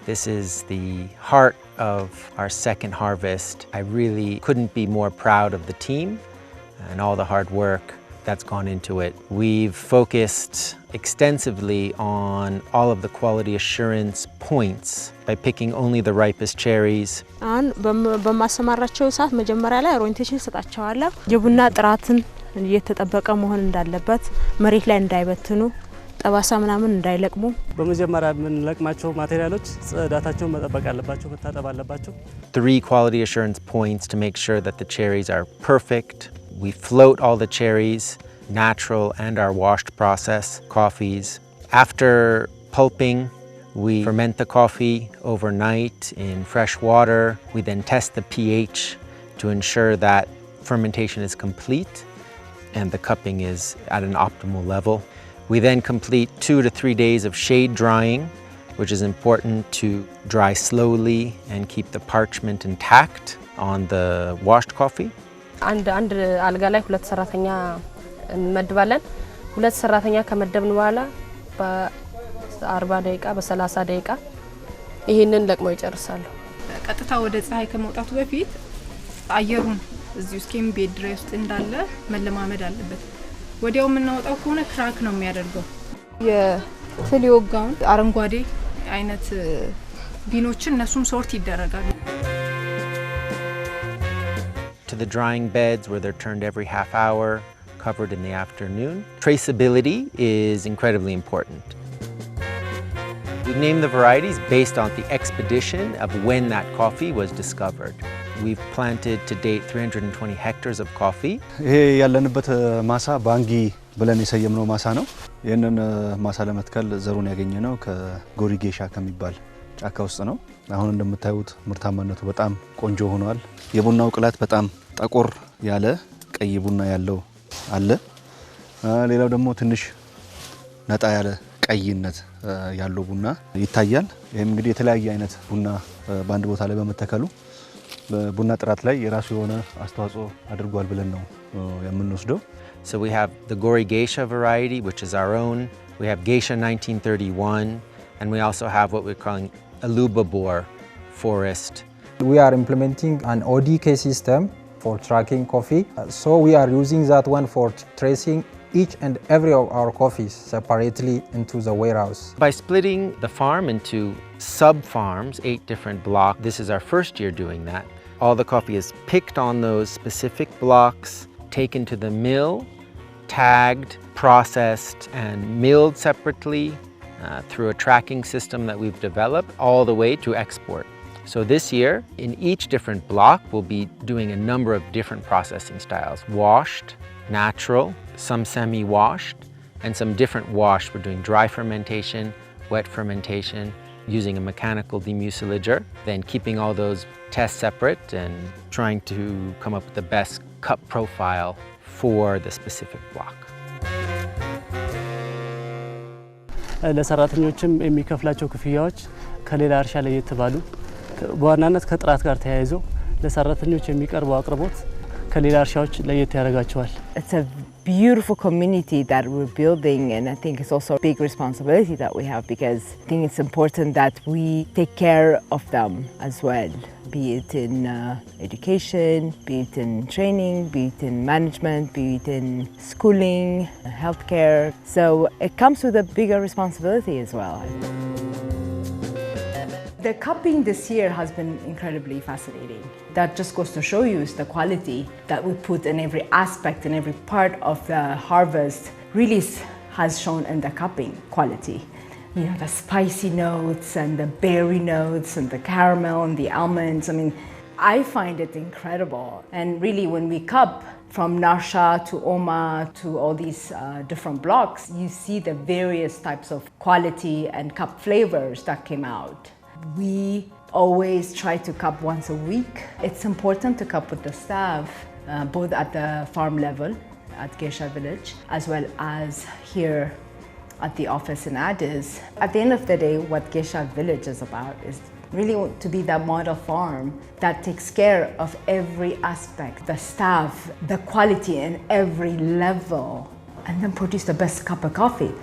This is the heart of our second harvest. I really couldn't be more proud of the team and all the hard work that's gone into it. We've focused extensively on all of the quality assurance points by picking only the ripest cherries. በማሰማራቸው ሰዓት መጀመሪያ ላይ ኦሪንቴሽን ሰጣቸዋለሁ። የቡና ጥራትን እየተጠበቀ መሆን እንዳለበት፣ መሬት ላይ እንዳይበትኑ፣ ጠባሳ ምናምን እንዳይለቅሙ። በመጀመሪያ ምን ለቅማቸው ማቴሪያሎች ጽዳታቸውን መጠበቅ አለባቸው፣ መታጠብ አለባቸው። 3 quality assurance points to make sure that the cherries are perfect. We float all the cherries, natural and our washed process coffees. After pulping, we ferment the coffee overnight in fresh water. We then test the pH to ensure that fermentation is complete and the cupping is at an optimal level. We then complete 2 to 3 days of shade drying, which is important to dry slowly and keep the parchment intact on the washed coffee. አንድ አልጋ ላይ 2 ሰራተኛ እንመድባለን። 2 ሰራተኛ ከመደብን በኋላ በ40 ደቂቃ በ30 ደቂቃ ይሄንን ለቅመው ይጨርሳሉ። ቀጥታ ወደ ፀሐይ ከመውጣቱ በፊት አየሩን እዚሁ ስኪም ቤድ ድረስ እንዳለ መለማመድ አለበት። ወዲያው የምናወጣው ከሆነ ክራክ ነው የሚያደርገው። የትል የወጋውን አረንጓዴ አይነት ቢኖችን እነሱም ሶርት ይደረጋሉ። To the drying beds where they're turned every half hour, covered in the afternoon. Traceability is incredibly important. We've named the varieties based on the expedition of when that coffee was discovered. We've planted to date 320 hectares of coffee. ይሄ ያለንበት ማሳ ባንጊ ብለን የሰየምነው ማሳ ነው። ይሄንን ማሳ ለመትከል ዘሩን ያገኘነው ከጎሪ ጌሻ ከሚባል ጫካ ውስጥ ነው። አሁን እንደምታዩት ምርታማነቱ በጣም ቆንጆ ሆኗል። የቡናው ቅላት በጣም ጠቆር ያለ ቀይ ቡና ያለው አለ። ሌላው ደግሞ ትንሽ ነጣ ያለ ቀይነት ያለው ቡና ይታያል። ይሄም እንግዲህ የተለያየ አይነት ቡና በአንድ ቦታ ላይ በመተከሉ በቡና ጥራት ላይ የራሱ የሆነ አስተዋጽኦ አድርጓል ብለን ነው የምንወስደው። So we have the Gori Gesha variety, which is our own. We have Gesha 1931, and we also have what we're calling Alubabor forest. We are implementing an ODK system for tracking coffee. So we are using that one for tracing each and every of our coffees separately into the warehouse. By splitting the farm into sub-farms, 8 different blocks, this is our first year doing that. All the coffee is picked on those specific blocks, taken to the mill, tagged, processed, and milled separately through a tracking system that we've developed all the way to export. So this year, in each different block, we'll be doing a number of different processing styles. Washed, natural, some semi-washed, and some different washed. We're doing dry fermentation, wet fermentation, using a mechanical demucilager, then keeping all those tests separate and trying to come up with the best cup profile for the specific block. ለሰራተኞችም የሚከፍላቸው ክፍያዎች ከሌላ እርሻ ላይ የተባሉ በዋናነት ከጥራት ጋር ተያይዞ ለሰራተኞች የሚቀርበው አቅርቦት ከሌላ እርሻዎች ለየት ያደርጋቸዋል። It's a beautiful community that we're building, and I think it's also a big responsibility that we have, because I think it's important that we take care of them as well, be it in education, be it in training, be it in management, be it in schooling, healthcare. So it comes with a bigger responsibility as well. The cupping this year has been incredibly fascinating. That just goes to show you is the quality that we put in every aspect, in every part of the harvest really has shown in the cupping quality. You know, the spicy notes and the berry notes and the caramel and the almonds. I mean, I find it incredible. And really when we cup from Narsha to Oma to all these different blocks, you see the various types of quality and cup flavors that came out. We always try to cup once a week. It's important to cup with the staff, both at the farm level at Gesha village, as well as here at the office in Addis. At the end of the day, what Gesha village is about is really to be that model farm that takes care of every aspect, the staff, the quality in every level, and then produce the best cup of coffee.